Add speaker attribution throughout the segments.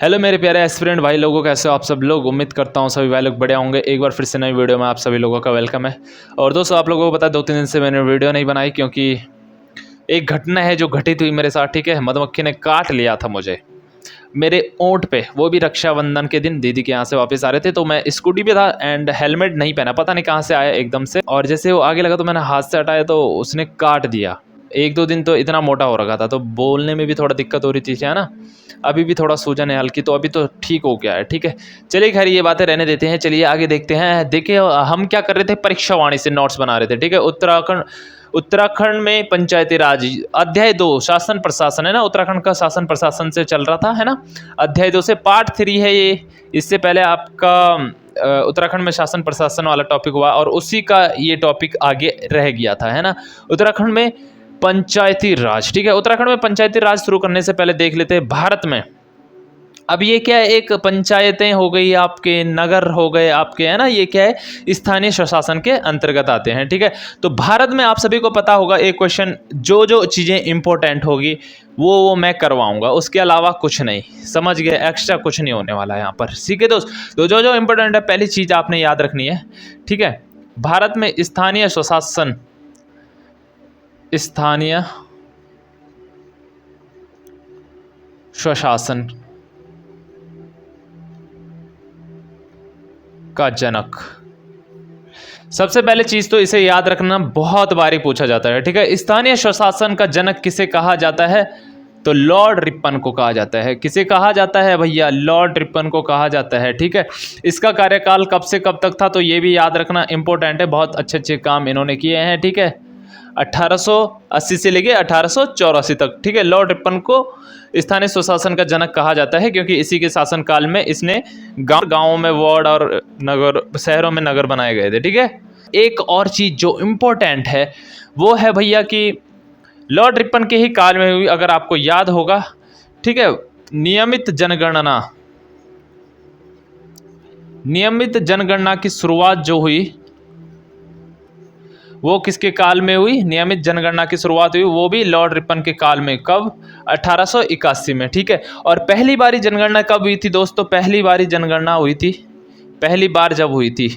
Speaker 1: Hello मेरे प्यारे aspirant भाई लोगों, कैसे हो आप सब लोग। उम्मीद करता हूँ सभी भाई लोग बढ़िया होंगे। एक बार फिर से नई वीडियो में आप सभी लोगों का वेलकम है। और दोस्तों, आप लोगों को पता है 2-3 दिन से मैंने वीडियो नहीं बनाई क्योंकि एक घटना है जो घटित हुई मेरे साथ। ठीक है, मधुमक्खी ने काट लिया था मुझे मेरे ओंठ पे, वो भी रक्षाबंधन के दिन। दीदी के यहाँ से वापस आ रहे थे तो मैं स्कूटी पे था एंड हेलमेट नहीं पहना, पता नहीं कहाँ से आया एकदम से, और जैसे वो आगे लगा तो मैंने हाथ से हटाया तो उसने काट दिया। 1-2 दिन तो इतना मोटा हो रखा था तो बोलने में भी थोड़ा दिक्कत हो रही थी, है ना। अभी भी थोड़ा सूजन है हल्की, तो अभी तो ठीक हो गया है। ठीक है, चलिए खैर ये बातें रहने देते हैं, चलिए आगे देखते हैं। देखिए हम क्या कर रहे थे, परीक्षा वाणी से नोट्स बना रहे थे। ठीक है, उत्तराखंड में पंचायती राज अध्याय 2 शासन प्रशासन, है ना। उत्तराखंड का शासन प्रशासन से चल रहा था, है ना। अध्याय 2 से पार्ट 3 है ये। इससे पहले आपका उत्तराखंड में शासन प्रशासन वाला टॉपिक हुआ और उसी का ये टॉपिक आगे रह गया था, है ना। उत्तराखंड में पंचायती राज। ठीक है, उत्तराखंड में पंचायती राज शुरू करने से पहले देख लेते हैं भारत में। अब ये क्या है, एक पंचायतें हो गई आपके, नगर हो गए आपके, है ना। ये क्या है, स्थानीय स्वशासन के अंतर्गत आते हैं। ठीक है, तो भारत में आप सभी को पता होगा एक क्वेश्चन, जो जो चीज़ें इंपॉर्टेंट होगी वो मैं करवाऊंगा, उसके अलावा कुछ नहीं। समझ गए, एक्स्ट्रा कुछ नहीं होने वाला है यहाँ पर। ठीक है दोस्त, तो जो जो इंपॉर्टेंट है पहली चीज़ आपने याद रखनी है। ठीक है, भारत में स्थानीय स्वशासन, स्थानीय स्वशासन का जनक, सबसे पहले चीज तो इसे याद रखना, बहुत बारी पूछा जाता है। ठीक है, स्थानीय स्वशासन का जनक किसे कहा जाता है, तो लॉर्ड रिपन को कहा जाता है। किसे कहा जाता है भैया, लॉर्ड रिपन को कहा जाता है। ठीक है, इसका कार्यकाल कब से कब तक था, तो ये भी याद रखना इंपॉर्टेंट है। बहुत अच्छे अच्छे काम इन्होंने किए हैं। ठीक है, 1880 से लेके 1884 तक। ठीक है, लॉर्ड रिपन को स्थानीय स्वशासन का जनक कहा जाता है क्योंकि इसी के शासनकाल में इसने गांवों में वार्ड और नगर, शहरों में नगर बनाए गए थे। ठीक है, एक और चीज जो इम्पोर्टेंट है वो है भैया कि लॉर्ड रिपन के ही काल में हुई, अगर आपको याद होगा। ठीक है, नियमित जनगणना, नियमित जनगणना की शुरुआत जो हुई वो किसके काल में हुई, नियमित जनगणना की शुरुआत हुई वो भी लॉर्ड रिपन के काल में। कब, 1881 में। ठीक है, और पहली बारी जनगणना कब हुई थी दोस्तों, पहली बारी जनगणना हुई थी, पहली बार जब हुई थी,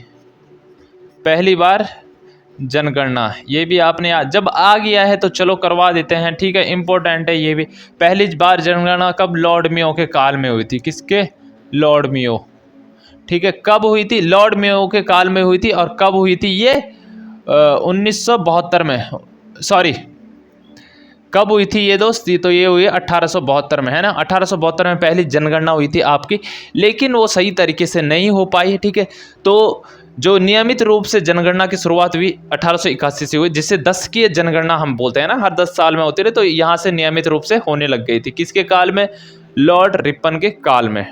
Speaker 1: पहली बार जनगणना, ये भी आपने जब आ गया है तो चलो करवा देते हैं। ठीक है, इंपॉर्टेंट है ये भी। पहली बार जनगणना कब, लॉर्ड मेयो के काल में हुई थी। किसके, लॉर्ड मेयो। ठीक है, कब हुई थी, लॉर्ड मेयो के काल में हुई थी। और कब हुई थी ये, 1972 में, सॉरी कब हुई थी ये दोस्त, तो ये हुई 1872 में, है ना। 1872 में पहली जनगणना हुई थी आपकी, लेकिन वो सही तरीके से नहीं हो पाई। ठीक है, तो जो नियमित रूप से जनगणना की शुरुआत हुई 1881 से हुई, जिससे 10 की जनगणना हम बोलते हैं ना, हर 10 साल में होती रही, तो यहाँ से नियमित रूप से होने लग गई थी। किसके काल में, लॉर्ड रिपन के काल में।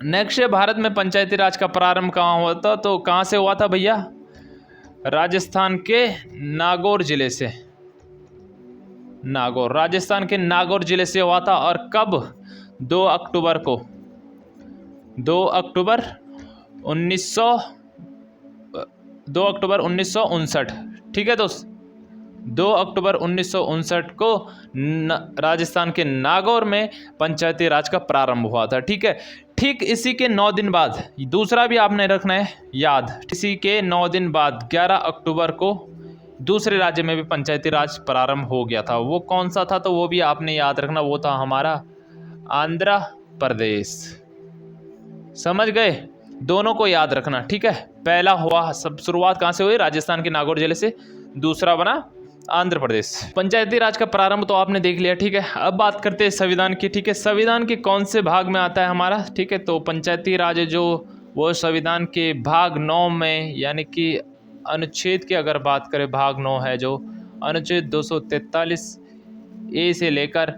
Speaker 1: नेक्स्ट है, भारत में पंचायती राज का प्रारंभ कहाँ हुआ था, तो कहाँ से हुआ था भैया, राजस्थान के नागौर जिले से। नागौर, राजस्थान के नागौर जिले से हुआ था। और कब, 2 अक्टूबर को, 2 अक्टूबर 1959। ठीक है दोस्त, 2 अक्टूबर 1959 को राजस्थान के नागौर में पंचायती राज का प्रारंभ हुआ था। ठीक है, ठीक इसी के 9 दिन बाद, दूसरा भी आपने रखना है याद, इसी के 9 दिन बाद 11 अक्टूबर को दूसरे राज्य में भी पंचायती राज प्रारंभ हो गया था। वो कौन सा था, तो वो भी आपने याद रखना, वो था हमारा आंध्र प्रदेश। समझ गए, दोनों को याद रखना। ठीक है, पहला हुआ, सब शुरुआत कहाँ से हुई, राजस्थान के नागौर जिले से, दूसरा बना आंध्र प्रदेश। पंचायती राज का प्रारंभ तो आपने देख लिया। ठीक है, अब बात करते हैं संविधान की। ठीक है, संविधान के कौन से भाग में आता है हमारा, ठीक है, तो पंचायती राज जो वो संविधान के भाग 9 में, यानी कि अनुच्छेद की अगर बात करें, भाग 9 है जो अनुच्छेद 243 ए से लेकर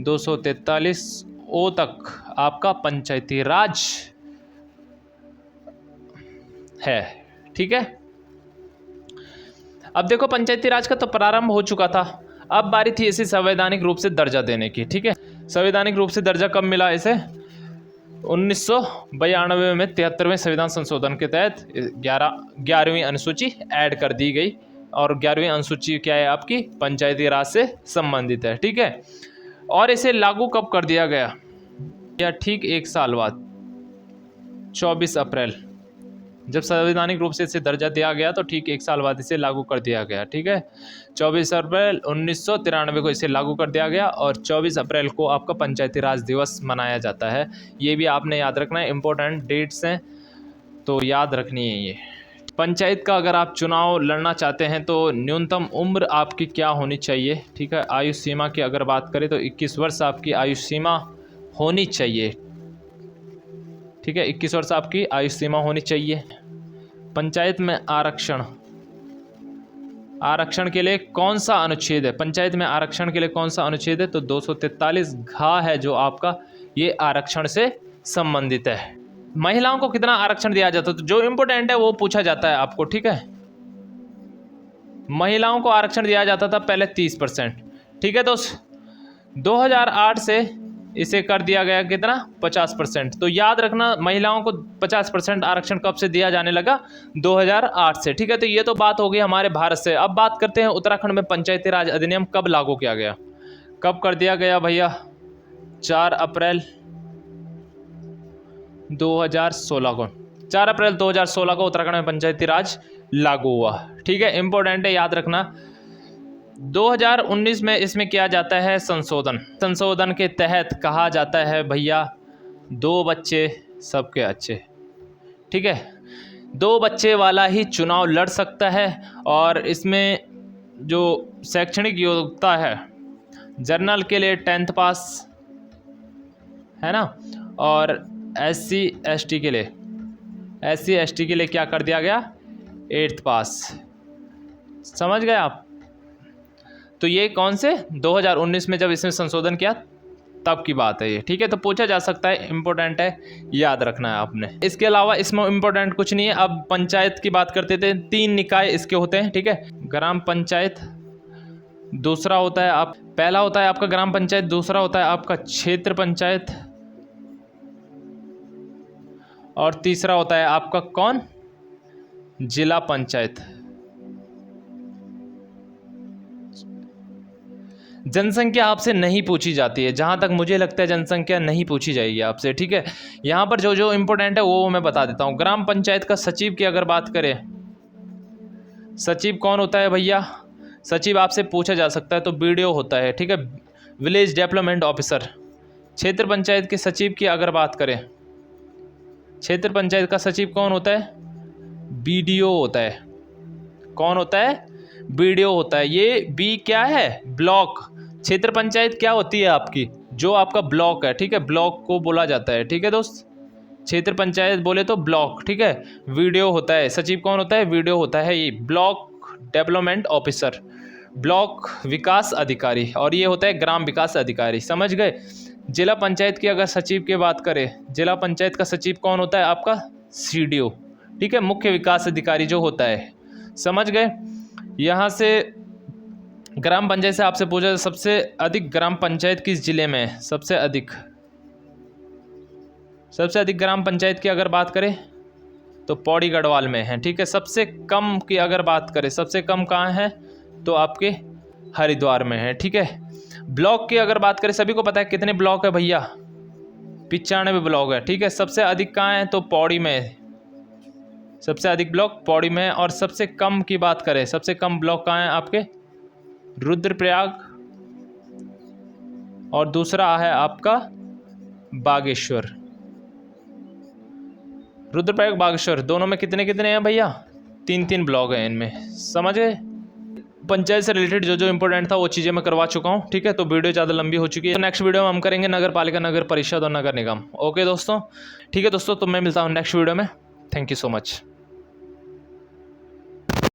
Speaker 1: 243 ओ तक आपका पंचायती राज है। ठीक है, अब देखो पंचायती राज का तो प्रारंभ हो चुका था, अब बारी थी इसे संवैधानिक रूप से दर्जा देने की। ठीक है, संवैधानिक रूप से दर्जा कब मिला इसे, 1992 में 73वें संविधान संशोधन के तहत 11वीं अनुसूची ऐड कर दी गई। और 11वीं अनुसूची क्या है आपकी, पंचायती राज से संबंधित है। ठीक है, और इसे लागू कब कर दिया गया, या ठीक 1 साल बाद 24 अप्रैल जब संवैधानिक रूप से इसे दर्जा दिया गया तो ठीक 1 साल बाद इसे लागू कर दिया गया। ठीक है, 24 अप्रैल 1993 को इसे लागू कर दिया गया और 24 अप्रैल को आपका पंचायती राज दिवस मनाया जाता है। ये भी आपने याद रखना है, इम्पोर्टेंट डेट्स हैं तो याद रखनी है ये। पंचायत का अगर आप चुनाव लड़ना चाहते हैं तो न्यूनतम उम्र आपकी क्या होनी चाहिए? ठीक है, आयु सीमा की अगर बात करें तो 21 वर्ष आपकी आयु सीमा होनी चाहिए। ठीक है, 21 वर्ष आपकी आयु सीमा होनी चाहिए। पंचायत में आरक्षण के लिए कौन सा अनुच्छेद है? पंचायत में आरक्षण के लिए कौन सा अनुच्छेद है? तो 243 घ है जो आपका ये आरक्षण से संबंधित है। महिलाओं को कितना आरक्षण दिया जाता है? तो जो इम्पोर्टेंट है वो पूछा जाता है आपको। ठीक है, महिलाओं को आरक्षण दिया जाता था पहले 30%। ठीक है दोस्त, 2008 से इसे कर दिया गया कितना? 50%। तो याद रखना महिलाओं को 50% आरक्षण कब से दिया जाने लगा? 2008 से। ठीक है, तो ये तो बात हो गई हमारे भारत से। अब बात करते हैं उत्तराखंड में पंचायती राज अधिनियम कब लागू किया गया? कब कर दिया गया भैया? 4 अप्रैल 2016 को। 4 अप्रैल 2016 को उत्तराखंड में पंचायती राज लागू हुआ। ठीक है, इंपॉर्टेंट है, याद रखना। 2019 में इसमें किया जाता है संशोधन के तहत कहा जाता है भैया 2 बच्चे सबके अच्छे। ठीक है, 2 बच्चे वाला ही चुनाव लड़ सकता है और इसमें जो शैक्षणिक योग्यता है जनरल के लिए 10th पास है ना, और SC ST के लिए क्या कर दिया गया? 8th पास। समझ गए आप? तो ये कौन से 2019 में जब इसमें संशोधन किया तब की बात है ये। ठीक है, तो पूछा जा सकता है, इंपॉर्टेंट है, याद रखना है आपने। इसके अलावा इसमें इंपॉर्टेंट कुछ नहीं है। अब पंचायत की बात करते थे, 3 निकाय इसके होते हैं। ठीक है, ग्राम पंचायत, दूसरा होता है पहला होता है आपका ग्राम पंचायत, दूसरा होता है आपका क्षेत्र पंचायत और तीसरा होता है आपका कौन? जिला पंचायत। जनसंख्या आपसे नहीं पूछी जाती है, जहाँ तक मुझे लगता है जनसंख्या नहीं पूछी जाएगी आपसे। ठीक है, यहाँ पर जो जो इम्पोर्टेंट है वो मैं बता देता हूँ। ग्राम पंचायत का सचिव की अगर बात करें, सचिव कौन होता है भैया? सचिव आपसे पूछा जा सकता है तो BDO होता है। ठीक है, विलेज डेवलपमेंट ऑफिसर। क्षेत्र पंचायत के सचिव की अगर बात करें, क्षेत्र पंचायत का सचिव कौन होता है? BDO होता है। कौन होता है? BDO होता है। ये B क्या है? ब्लॉक। क्षेत्र पंचायत क्या होती है आपकी? जो आपका ब्लॉक है। ठीक है, ब्लॉक को बोला जाता है। ठीक है दोस्त, क्षेत्र पंचायत बोले तो ब्लॉक। ठीक है, BDO होता है। सचिव कौन होता है? BDO होता है ये ब्लॉक डेवलपमेंट ऑफिसर, ब्लॉक विकास अधिकारी, और ये होता है ग्राम विकास अधिकारी। समझ गए? जिला पंचायत की अगर सचिव की बात करें, जिला पंचायत का सचिव कौन होता है? आपका CDO। ठीक है, मुख्य विकास अधिकारी जो होता है। समझ गए? यहाँ से ग्राम पंचायत से आपसे पूछा सबसे अधिक ग्राम पंचायत किस जिले में है? सबसे अधिक ग्राम पंचायत की अगर बात करें तो पौड़ी गढ़वाल में है। ठीक है, सबसे कम की अगर बात करें, सबसे कम कहाँ है? तो आपके हरिद्वार में है। ठीक है, ब्लॉक की अगर बात करें, सभी को पता है कितने ब्लॉक है भैया? 95 ब्लॉक है। ठीक है, सबसे अधिक कहाँ है? तो पौड़ी में। सबसे अधिक ब्लॉक पौड़ी में है। और सबसे कम की बात करें, सबसे कम ब्लॉक कहाँ है आपके? रुद्रप्रयाग, और दूसरा है आपका बागेश्वर। रुद्रप्रयाग बागेश्वर दोनों में कितने कितने हैं भैया? 3-3 ब्लॉक हैं इनमें। समझ गए? पंचायत से रिलेटेड जो जो इंपॉर्टेंट था वो चीज़ें मैं करवा चुका हूँ। ठीक है, तो वीडियो ज़्यादा लंबी हो चुकी है। तो नेक्स्ट वीडियो में हम करेंगे नगर पालिका, नगर परिषद और नगर निगम। ओके दोस्तों, ठीक है दोस्तों, तो मैं मिलता हूँ नेक्स्ट वीडियो में। Thank you so much.